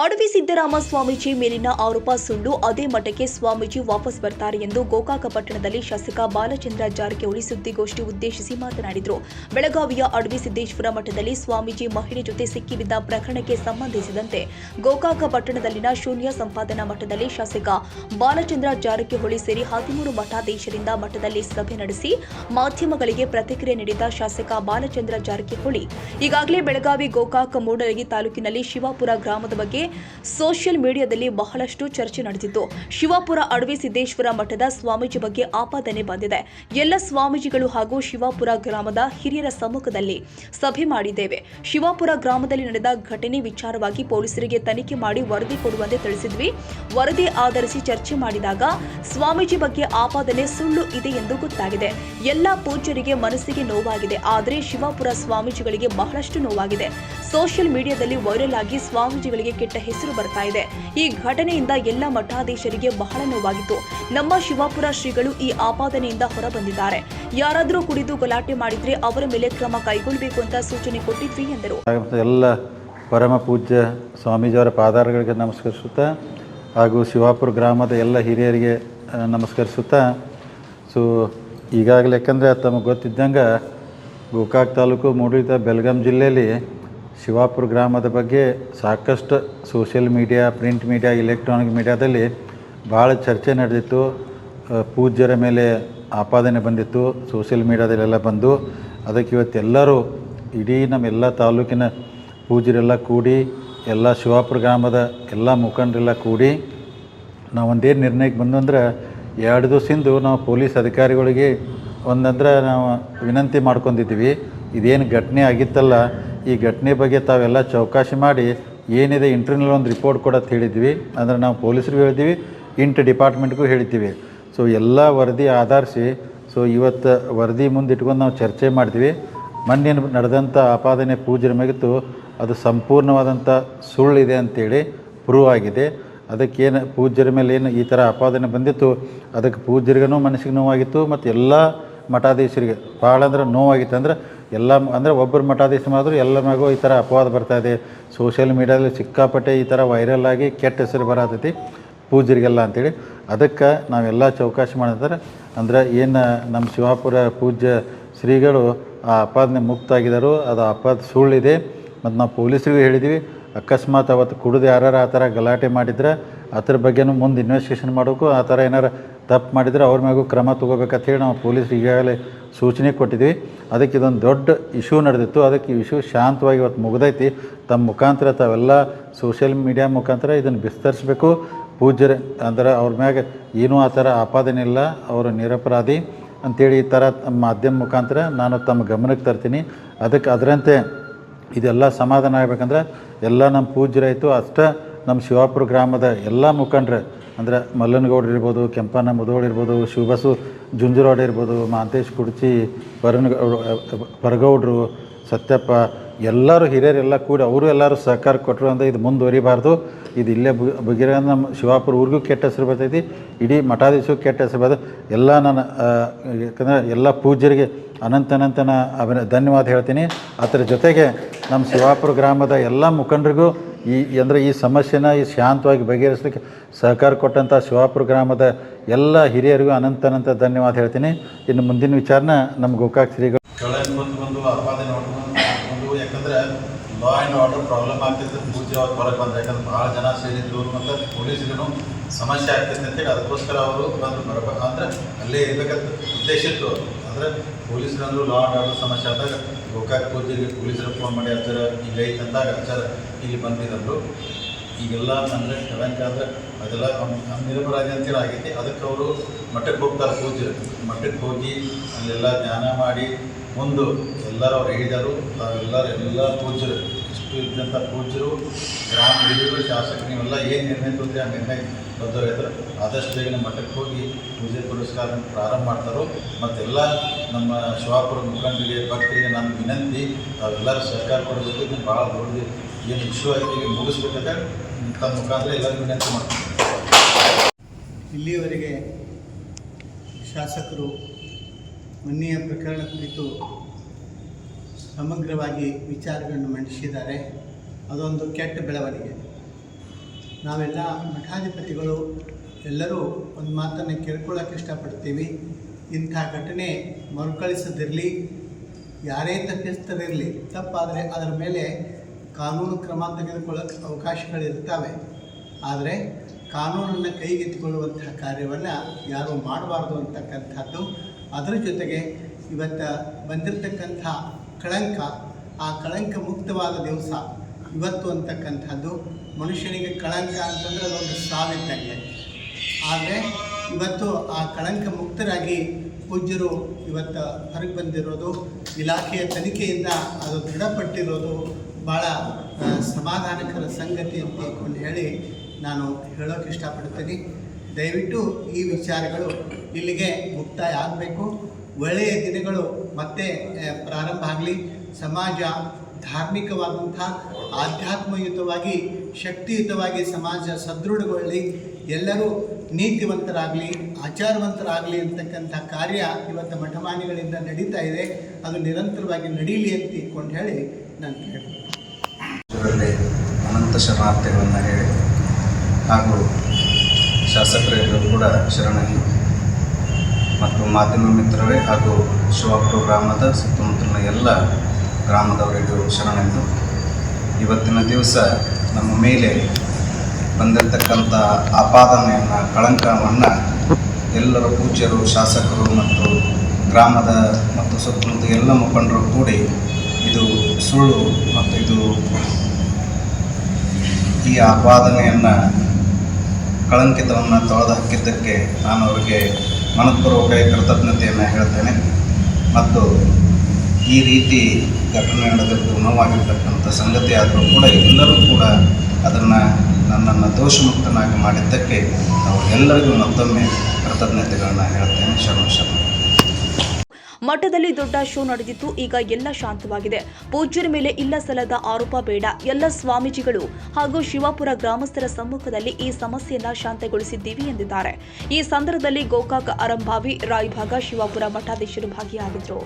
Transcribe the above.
ಅಡವಿ ಸಿದ್ದರಾಮ ಸ್ವಾಮೀಜಿ ಮೇಲಿನ ಆರೋಪ ಸುಳ್ಳು. ಅದೇ ಮಠಕ್ಕೆ ಸ್ವಾಮೀಜಿ ವಾಪಸ್ ಬರ್ತಾರೆ ಎಂದು ಗೋಕಾಕ ಪಟ್ಟಣದಲ್ಲಿ ಶಾಸಕ ಬಾಲಚಂದ್ರ ಜಾರಕಿಹೊಳಿ ಸುದ್ದಿಗೋಷ್ಠಿ ಉದ್ದೇಶಿಸಿ ಮಾತನಾಡಿದರು. ಬೆಳಗಾವಿಯ ಅಡವಿ ಸಿದ್ದೇಶ್ವರ ಮಠದಲ್ಲಿ ಸ್ವಾಮೀಜಿ ಮಹಿಳೆ ಜೊತೆ ಸಿಕ್ಕಿಬಿದ್ದ ಪ್ರಕರಣಕ್ಕೆ ಸಂಬಂಧಿಸಿದಂತೆ ಗೋಕಾಕ ಪಟ್ಟಣದಲ್ಲಿನ ಶೂನ್ಯ ಸಂಪಾದನಾ ಮಠದಲ್ಲಿ ಶಾಸಕ ಬಾಲಚಂದ್ರ ಜಾರಕಿಹೊಳಿ ಸೇರಿ 13 ಮಠಾಧೀಶರಿಂದ ಮಠದಲ್ಲಿ ಸಭೆ ನಡೆಸಿ ಮಾಧ್ಯಮಗಳಿಗೆ ಪ್ರತಿಕ್ರಿಯೆ ನೀಡಿದ ಶಾಸಕ ಬಾಲಚಂದ್ರ ಜಾರಕಿಹೊಳಿ ಈಗಾಗಲೇ ಬೆಳಗಾವಿ ಗೋಕಾಕ ಮೂಡಲಗಿ ತಾಲೂಕಿನಲ್ಲಿ ಶಿವಾಪುರ ಗ್ರಾಮದ ಬಗ್ಗೆ ಸೋಷಿಯಲ್ ಮೀಡಿಯಾದಲ್ಲಿ ಬಹಳಷ್ಟು ಚರ್ಚೆ ನಡೆದಿತ್ತು. ಶಿವಾಪುರ ಅಡವಿ ಸಿದ್ದೇಶ್ವರ ಮಠದ ಸ್ವಾಮೀಜಿ ಬಗ್ಗೆ ಆಪಾದನೆ ಬಂದಿದೆ. ಎಲ್ಲ ಸ್ವಾಮೀಜಿಗಳು ಹಾಗೂ ಶಿವಾಪುರ ಗ್ರಾಮದ ಹಿರಿಯರ ಸಮ್ಮುಖದಲ್ಲಿ ಸಭೆ ಮಾಡಿದ್ದೇವೆ. ಶಿವಾಪುರ ಗ್ರಾಮದಲ್ಲಿ ನಡೆದ ಘಟನೆ ವಿಚಾರವಾಗಿ ಪೊಲೀಸರಿಗೆ ತನಿಖೆ ಮಾಡಿ ವರದಿ ಕೊಡುವಂತೆ ತಿಳಿಸಿದ್ವಿ. ವರದಿ ಆಧರಿಸಿ ಚರ್ಚೆ ಮಾಡಿದಾಗ ಸ್ವಾಮೀಜಿ ಬಗ್ಗೆ ಆಪಾದನೆ ಸುಳ್ಳು ಇದೆ ಎಂದು ಗೊತ್ತಾಗಿದೆ. ಎಲ್ಲ ಪೂಜ್ಯರಿಗೆ ಮನಸ್ಸಿಗೆ ನೋವಾಗಿದೆ. ಆದರೆ ಶಿವಾಪುರ ಸ್ವಾಮೀಜಿಗಳಿಗೆ ಬಹಳಷ್ಟು ನೋವಾಗಿದೆ. ಸೋಷಿಯಲ್ ಮೀಡಿಯಾದಲ್ಲಿ ವೈರಲ್ ಆಗಿ ಸ್ವಾಮೀಜಿಗಳಿಗೆ ಕೆಟ್ಟ ಹೆಸರು ಬರ್ತಾ ಇದೆ. ಈ ಘಟನೆಯಿಂದ ಎಲ್ಲ ಮಠಾಧೀಶರಿಗೆ ಬಹಳ ನೋವಾಗಿತ್ತು. ನಮ್ಮ ಶಿವಾಪುರ ಶ್ರೀಗಳು ಈ ಆಪಾದನೆಯಿಂದ ಹೊರಬಂದಿದ್ದಾರೆ. ಯಾರಾದರೂ ಕುಡಿದು ಗಲಾಟೆ ಮಾಡಿದ್ರೆ ಅವರ ಮೇಲೆ ಕ್ರಮ ಕೈಗೊಳ್ಳಬೇಕು ಅಂತ ಸೂಚನೆ ಕೊಟ್ಟಿದ್ವಿ ಎಂದರು. ಎಲ್ಲ ಪರಮ ಪೂಜ್ಯ ಸ್ವಾಮೀಜಿಯವರ ಪಾದಾರಗಳಿಗೆ ನಮಸ್ಕರಿಸುತ್ತಾ ಹಾಗೂ ಶಿವಾಪುರ ಗ್ರಾಮದ ಎಲ್ಲ ಹಿರಿಯರಿಗೆ ನಮಸ್ಕರಿಸುತ್ತಾ ಈಗಾಗಲೇ ಯಾಕಂದರೆ ತಮಗೆ ಗೊತ್ತಿದ್ದಂಗೆ ಗೋಕಾಕ್ ತಾಲೂಕು ಮೂಡಿದ ಬೆಳಗಾಂ ಜಿಲ್ಲೆಯಲ್ಲಿ ಶಿವಾಪುರ ಗ್ರಾಮದ ಬಗ್ಗೆ ಸಾಕಷ್ಟು social media, print media, electronic ಮೀಡಿಯಾದಲ್ಲಿ ಭಾಳ ಚರ್ಚೆ ನಡೆದಿತ್ತು. ಪೂಜ್ಯರ ಮೇಲೆ ಆಪಾದನೆ ಬಂದಿತ್ತು ಸೋಷಿಯಲ್ ಮೀಡಿಯಾದಲ್ಲೆಲ್ಲ ಬಂದು. ಅದಕ್ಕೆ ಇವತ್ತೆಲ್ಲರೂ ಇಡೀ ನಮ್ಮೆಲ್ಲ ತಾಲೂಕಿನ ಪೂಜ್ಯರೆಲ್ಲ ಕೂಡಿ, ಎಲ್ಲ ಶಿವಾಪುರ ಗ್ರಾಮದ ಎಲ್ಲ ಮುಖಂಡರೆಲ್ಲ ಕೂಡಿ ನಾವು ಒಂದೇನು ನಿರ್ಣಯಕ್ಕೆ ಬಂದಂದ್ರೆ 2 ದಿವಸದಿಂದ ನಾವು ಪೊಲೀಸ್ ಅಧಿಕಾರಿಗಳಿಗೆ ನಾವು ವಿನಂತಿ ಮಾಡ್ಕೊಂಡಿದ್ದೀವಿ. ಇದೇನು ಘಟನೆ ಆಗಿತ್ತಲ್ಲ, ಈ ಘಟನೆ ಬಗ್ಗೆ ತಾವೆಲ್ಲ ಚೌಕಾಶಿ ಮಾಡಿ ಏನಿದೆ ಇಂಟರ್ನಲ್ ಒಂದು ರಿಪೋರ್ಟ್ ಕೊಡೋದು ಹೇಳಿದ್ವಿ. ಅಂದರೆ ನಾವು ಪೊಲೀಸರಿಗೂ ಹೇಳಿದ್ದೀವಿ, ಡಿಪಾರ್ಟ್ಮೆಂಟ್ಗೂ ಹೇಳಿದ್ದೀವಿ. ಎಲ್ಲ ವರದಿ ಆಧರಿಸಿ ಇವತ್ತು ವರದಿ ಮುಂದೆ ಇಟ್ಕೊಂಡು ನಾವು ಚರ್ಚೆ ಮಾಡ್ತೀವಿ. ಮೊನ್ನೆ ನಡೆದಂಥ ಆಪಾದನೆ ಪೂಜ್ಯರ ಮೇಗಿತ್ತು, ಅದು ಸಂಪೂರ್ಣವಾದಂಥ ಸುಳ್ಳಿದೆ ಅಂತೇಳಿ ಪ್ರೂವ್ ಆಗಿದೆ. ಅದಕ್ಕೇನು ಪೂಜ್ಯರ ಮೇಲೆ ಏನು ಈ ಥರ ಆಪಾದನೆ ಬಂದಿತ್ತು, ಅದಕ್ಕೆ ಪೂಜ್ಯರಿಗೂ ಮನಸ್ಸಿಗೆ ನೋವಾಗಿತ್ತು ಮತ್ತು ಎಲ್ಲ ಮಠಾಧೀಶರಿಗೆ ಭಾಳ ಅಂದ್ರೆ ನೋವಾಗಿತ್ತು. ಅಂದರೆ ಒಬ್ಬರು ಮಠಾಧೀಶ ಮಾಡಿದ್ರು ಎಲ್ಲ ಮ್ಯಾಗೂ ಈ ಥರ ಅಪವಾದ ಬರ್ತಾಯಿದೆ. ಸೋಷಿಯಲ್ ಮೀಡಿಯಾದಲ್ಲಿ ಸಿಕ್ಕಾಪಟ್ಟೆ ಈ ಥರ ವೈರಲ್ ಆಗಿ ಕೆಟ್ಟ ಹೆಸರು ಬರತೈತಿ ಪೂಜ್ಯರಿಗೆಲ್ಲ ಅಂಥೇಳಿ ಅದಕ್ಕೆ ನಾವೆಲ್ಲ ಚೌಕಾಶಿ ಮಾಡಿದ್ರೆ ಏನು ನಮ್ಮ ಶಿವಾಪುರ ಪೂಜ್ಯ ಶ್ರೀಗಳು ಆ ಆಪಾದನೆ ಮುಕ್ತಾಗಿದ್ದರು. ಅದು ಆಪಾದ ಸುಳ್ಳಿದೆ. ಮತ್ತು ನಾವು ಪೊಲೀಸರಿಗೂ ಹೇಳಿದ್ವಿ, ಅಕಸ್ಮಾತ್ ಅವತ್ತು ಕುಡಿದು ಯಾರು ಆ ಥರ ಗಲಾಟೆ ಮಾಡಿದ್ರೆ ಅದ್ರ ಬಗ್ಗೆನೂ ಮುಂದೆ ಇನ್ವೆಸ್ಟಿಗೇಷನ್ ಮಾಡೋಕ್ಕೂ, ಆ ಥರ ಏನಾರು ತಪ್ಪು ಮಾಡಿದರೆ ಅವ್ರ ಮ್ಯಾಗೂ ಕ್ರಮ ತೊಗೋಬೇಕಂತ ಹೇಳಿ ನಾವು ಪೊಲೀಸರಿಗೆ ಈಗಾಗಲೇ ಸೂಚನೆ ಕೊಟ್ಟಿದ್ವಿ. ಅದಕ್ಕೆ ಇದೊಂದು ದೊಡ್ಡ ಇಶ್ಯೂ ನಡೆದಿತ್ತು. ಅದಕ್ಕೆ ಈ ಇಶ್ಯೂ ಶಾಂತವಾಗಿ ಇವತ್ತು ಮುಗ್ದೈತಿ. ತಮ್ಮ ಮುಖಾಂತರ ತಾವೆಲ್ಲ ಸೋಷಿಯಲ್ ಮೀಡಿಯಾ ಮುಖಾಂತರ ಇದನ್ನು ವಿಸ್ತರಿಸಬೇಕು. ಪೂಜ್ಯರು ಅವ್ರ ಮ್ಯಾಗ ಏನೂ ಆ ಥರ ಆಪಾದನೆ ಇಲ್ಲ, ಅವರು ನಿರಪರಾಧಿ ಅಂಥೇಳಿ ಈ ಥರ ಮಾಧ್ಯಮ ಮುಖಾಂತರ ನಾನು ತಮ್ಮ ಗಮನಕ್ಕೆ ತರ್ತೀನಿ. ಅದಕ್ಕೆ ಅದರಂತೆ ಇದೆಲ್ಲ ಸಮಾಧಾನ ಆಗಬೇಕಂದ್ರೆ ಎಲ್ಲ ನಮ್ಮ ಪೂಜ್ಯರಾಯಿತು. ಅಷ್ಟೇ ನಮ್ಮ ಶಿವಾಪುರ ಗ್ರಾಮದ ಎಲ್ಲ ಮುಖಂಡರು ಮಲ್ಲನಗೌಡ್ರು ಇರ್ಬೋದು, ಕೆಂಪಣ್ಣ ಮುದೋಳು ಇರ್ಬೋದು, ಶಿವಬಸು ಜುಂಜುರೋಡ್ ಇರ್ಬೋದು, ಮಾಂತೇಶ್ ಕುಡ್ಚಿ, ಪರಗೌಡ್ರು, ಸತ್ಯಪ್ಪ, ಎಲ್ಲರೂ ಹಿರಿಯರೆಲ್ಲ ಕೂಡಿ ಅವರು ಎಲ್ಲರೂ ಸಹಕಾರ ಕೊಟ್ಟರು. ಅಂದರೆ ಇದು ಮುಂದುವರಿಬಾರ್ದು, ಇದು ಇಲ್ಲೇ ಬಗೆರ ನಮ್ಮ ಶಿವಾಪುರ ಊರಿಗೂ ಕೆಟ್ಟ ಹೆಸರು ಬರ್ತೈತಿ, ಇಡೀ ಮಠಾಧೀಶಗೂ ಕೆಟ್ಟ ಹೆಸರು ಬರ್ತದೆ. ಎಲ್ಲ ನಾನು ಯಾಕಂದರೆ ಎಲ್ಲ ಪೂಜ್ಯರಿಗೆ ಅನಂತನ ಧನ್ಯವಾದ ಹೇಳ್ತೀನಿ. ಅದರ ಜೊತೆಗೆ ನಮ್ಮ ಶಿವಾಪುರ ಗ್ರಾಮದ ಎಲ್ಲ ಮುಖಂಡರಿಗೂ ಈ ಸಮಸ್ಯೆನ ಶಾಂತವಾಗಿ ಬಗೆಹರಿಸಲಿಕ್ಕೆ ಸಹಕಾರ ಕೊಟ್ಟಂಥ ಶಿವಾಪುರ ಗ್ರಾಮದ ಎಲ್ಲ ಹಿರಿಯರಿಗೂ ಅನಂತ ಧನ್ಯವಾದ ಹೇಳ್ತೀನಿ. ಇನ್ನು ಮುಂದಿನ ವಿಚಾರನ ನಮ್ಮ ಗೋಕಾಕ್ ಶ್ರೀಗಳು ಬಂದು ಆಪಾದನೆ ಒಂದು ಯಾಕಂದರೆ ಲಾ ಆ್ಯಂಡ್ ಆರ್ಡರ್ ಪ್ರಾಬ್ಲಮ್ ಆಗ್ತಿತ್ತು. ಪೂಜೆ ಅವ್ರು ಹೊರಗೆ ಬಂದರೆ ಯಾಕಂದ್ರೆ ಭಾಳ ಜನ ಸೇರಿದ್ದು ಮತ್ತು ಪೊಲೀಸರಿಗೂ ಸಮಸ್ಯೆ ಆಗ್ತೈತೆ ಅಂತೇಳಿ ಅದಕ್ಕೋಸ್ಕರ ಅವರು ಬಂದು ಅಲ್ಲೇ ಇರಬೇಕಂತ ಉದ್ದೇಶ ಇತ್ತು. ಅಂದರೆ ಪೊಲೀಸರಂದ್ರು ಲಾ ಆ್ಯಂಡ್ ಆರ್ಡರ್ ಸಮಸ್ಯೆ ಆದಾಗ ಗೋಕಾಕ್ ಪೂಜೆಗೆ ಪೊಲೀಸರು ಫೋನ್ ಮಾಡಿ ಅಜ್ಜರ ಈಗ ಐತೆ ಅಂದಾಗ ಅಜ್ಜರ ಇಲ್ಲಿ ಬಂದಿರೋದು. ಈಗೆಲ್ಲ ಕಳಂಕ ಅದೆಲ್ಲ ನಿರಪರಾಧಿ ಅಂತೇಳಿ ಆಗೈತಿ. ಅದಕ್ಕೆ ಅವರು ಮಠಕ್ಕೆ ಹೋಗ್ತಾರೆ ಪೂಜ್ಯರು. ಮಠಕ್ಕೆ ಹೋಗಿ ಅಲ್ಲೆಲ್ಲ ಧ್ಯಾನ ಮಾಡಿ ಮುಂದೆ ಎಲ್ಲರೂ ಅವ್ರು ಹೇಳಿದರು. ಎಲ್ಲ ಪೂಜ್ಯರು ಇಷ್ಟು ಇದ್ದಂಥ ಪೂಜ್ಯರು, ಗ್ರಾಮ ಹಿರಿಯರು, ಶಾಸಕರು ನೀವೆಲ್ಲ ಏನು ನಿರ್ಣಯ ತೊಂದರೆ ಆ ನಿರ್ಣಯ ಬದ್ಧರಾಯ್ತಾರೆ. ಆದಷ್ಟು ಬೇಗ ಮಠಕ್ಕೆ ಹೋಗಿ ಪೂಜೆ ಪುರಸ್ಕಾರ ಪ್ರಾರಂಭ ಮಾಡ್ತಾರೋ. ಮತ್ತೆಲ್ಲ ನಮ್ಮ ಶಿವಾಪುರ ಮುಖಂಡರಿಗೆ, ಭಕ್ತರಿಗೆ ನನ್ನ ವಿನಂತಿ, ತಾವೆಲ್ಲರೂ ಸಹಕಾರ ಕೊಡಬೇಕು. ಇದನ್ನು ಭಾಳ ದೊಡ್ಡದು ಏನು ಇಶ್ಯೂ ಆಗಿ ಮುಗಿಸ್ಬೇಕಂತ ತಮ್ಮ ಮುಖಾಂತರ ಎಲ್ಲರಿಗೂ ವಿನಂತಿ ಮಾಡ್ತಾರೆ. ಇಲ್ಲಿಯವರೆಗೆ ಶಾಸಕರು ಮೊನ್ನೆಯ ಪ್ರಕರಣ ಕುರಿತು ಸಮಗ್ರವಾಗಿ ವಿಚಾರಗಳನ್ನು ಮಂಡಿಸಿದ್ದಾರೆ. ಅದೊಂದು ಕೆಟ್ಟ ಬೆಳವಣಿಗೆ. ನಾವೆಲ್ಲ ಮಠಾಧಿಪತಿಗಳು ಎಲ್ಲರೂ ಒಂದು ಮಾತನ್ನು ಕೇಳ್ಕೊಳ್ಳೋಕೆ ಇಷ್ಟಪಡ್ತೀವಿ. ಇಂಥ ಘಟನೆ ಮರುಕಳಿಸದಿರಲಿ, ಯಾರೇ ತಪ್ಪಿಸ್ತರಿರಲಿ, ತಪ್ಪಾದರೆ ಅದರ ಮೇಲೆ ಕಾನೂನು ಕ್ರಮ ತೆಗೆದುಕೊಳ್ಳೋಕ್ಕೆ ಅವಕಾಶಗಳಿರ್ತವೆ. ಆದರೆ ಕಾನೂನನ್ನು ಕೈಗೆತ್ತಿಕೊಳ್ಳುವಂತಹ ಕಾರ್ಯವನ್ನು ಯಾರೂ ಮಾಡಬಾರ್ದು ಅಂತಕ್ಕಂಥದ್ದು. ಅದರ ಜೊತೆಗೆ ಇವತ್ತು ಬಂದಿರತಕ್ಕಂಥ ಕಳಂಕ, ಆ ಕಳಂಕ ಮುಕ್ತವಾದ ದಿವಸ ಇವತ್ತು ಅಂತಕ್ಕಂಥದ್ದು. ಮನುಷ್ಯನಿಗೆ ಕಳಂಕ ಅಂತಂದರೆ ಅದೊಂದು ಸಾವಿದ್ದಂಗೆ. ಆದರೆ ಇವತ್ತು ಆ ಕಳಂಕ ಮುಕ್ತರಾಗಿ ಪೂಜ್ಯರು ಇವತ್ತು ಹೊರಗೆ ಬಂದಿರೋದು, ಇಲಾಖೆಯ ತನಿಖೆಯಿಂದ ಅದು ದೃಢಪಟ್ಟಿರೋದು ಭಾಳ ಸಮಾಧಾನಕರ ಸಂಗತಿ ಅಂತ ಹೇಳಿ ನಾನು ಹೇಳೋಕ್ಕೆ ಇಷ್ಟಪಡ್ತೀನಿ. ದಯವಿಟ್ಟು ಈ ವಿಚಾರಗಳು ಇಲ್ಲಿಗೆ ಮುಕ್ತಾಯ ಆಗಬೇಕು. ಒಳ್ಳೆಯ ದಿನಗಳು ಮತ್ತೆ ಪ್ರಾರಂಭ ಆಗಲಿ. ಸಮಾಜ ಧಾರ್ಮಿಕವಾದಂಥ, ಆಧ್ಯಾತ್ಮಯುತವಾಗಿ, ಶಕ್ತಿಯುತವಾಗಿ ಸಮಾಜ ಸದೃಢಗೊಳ್ಳಿ, ಎಲ್ಲರೂ ನೀತಿವಂತರಾಗಲಿ, ಆಚಾರವಂತರಾಗಲಿ ಅಂತಕ್ಕಂಥ ಕಾರ್ಯ ಇವತ್ತು ಮಠಮಾನ್ಯಗಳಿಂದ ನಡೀತಾ ಇದೆ. ಅದು ನಿರಂತರವಾಗಿ ನಡೀಲಿ ಅಂತ ಇಟ್ಕೊಂಡು ಹೇಳಿ ನಾನು ಕೇಳ್ತೀನಿ. ಅನಂತ ಶರಣಾರ್ಥಿಗಳನ್ನು ಹೇಳಿ ಹಾಗೂ ಶಾಸಕರೆಲ್ಲರೂ ಕೂಡ ಶರಣರು ಮತ್ತು ಮಾಧ್ಯಮ ಮಿತ್ರರೇ ಹಾಗೂ ಶಿವಾಪುರ ಗ್ರಾಮದ ಸುತ್ತಮುತ್ತಲಿನ ಎಲ್ಲ ಗ್ರಾಮದವರಿಗೂ ಶರಣೆಂದು ಇವತ್ತಿನ ದಿವಸ ನಮ್ಮ ಮೇಲೆ ಬಂದಿರತಕ್ಕಂಥ ಆಪಾದನೆಯನ್ನು, ಕಳಂಕವನ್ನು ಎಲ್ಲರ ಪೂಜ್ಯರು, ಶಾಸಕರು ಮತ್ತು ಗ್ರಾಮದ ಮತ್ತು ಸುತ್ತಮುತ್ತ ಎಲ್ಲ ಮುಖಂಡರು ಕೂಡಿ ಇದು ಸುಳ್ಳು ಮತ್ತು ಇದು ಈ ಆಪಾದನೆಯನ್ನು, ಕಳಂಕಿತವನ್ನು ತೊಳೆದು ಹಾಕಿದ್ದಕ್ಕೆ ನಾನು ಅವರಿಗೆ ಮನಪೂರ್ವಕ ಕೃತಜ್ಞತೆಯನ್ನು ಹೇಳ್ತೇನೆ. ಮತ್ತು ಈ ರೀತಿ ಘಟನೆ ನಡೆದಿದ್ದು ನೋವಾಗಿರ್ತಕ್ಕಂಥ ಸಂಗತಿ ಆದರೂ ಕೂಡ ಎಲ್ಲರೂ ಕೂಡ ಅದನ್ನು ನನ್ನನ್ನು ದೋಷಮುಕ್ತನಾಗಿ ಮಾಡಿದ್ದಕ್ಕೆ ಅವರೆಲ್ಲರಿಗೂ ಮತ್ತೊಮ್ಮೆ ಕೃತಜ್ಞತೆಗಳನ್ನು ಹೇಳ್ತೇನೆ. ಶರಣ. ಮಠದಲ್ಲಿ ದೊಡ್ಡ ಶೋ ನಡೆದಿತ್ತು. ಈಗ ಎಲ್ಲ ಶಾಂತವಾಗಿದೆ. ಪೂಜ್ಯರ ಮೇಲೆ ಇಲ್ಲ ಸಲ್ಲದ ಆರೋಪ ಬೇಡ. ಎಲ್ಲ ಸ್ವಾಮೀಜಿಗಳು ಹಾಗೂ ಶಿವಾಪುರ ಗ್ರಾಮಸ್ಥರ ಸಮ್ಮುಖದಲ್ಲಿ ಈ ಸಮಸ್ಯೆಯನ್ನ ಶಾಂತಗೊಳಿಸಿದ್ದೀವಿ ಎಂದಿದ್ದಾರೆ. ಈ ಸಂದರ್ಭದಲ್ಲಿ ಗೋಕಾಕ್ ಅರಂಭಾವಿ, ರಾಯಭಾಗ, ಶಿವಾಪುರ ಮಠಾಧೀಶರು ಭಾಗಿಯಾಗಿದ್ದರು.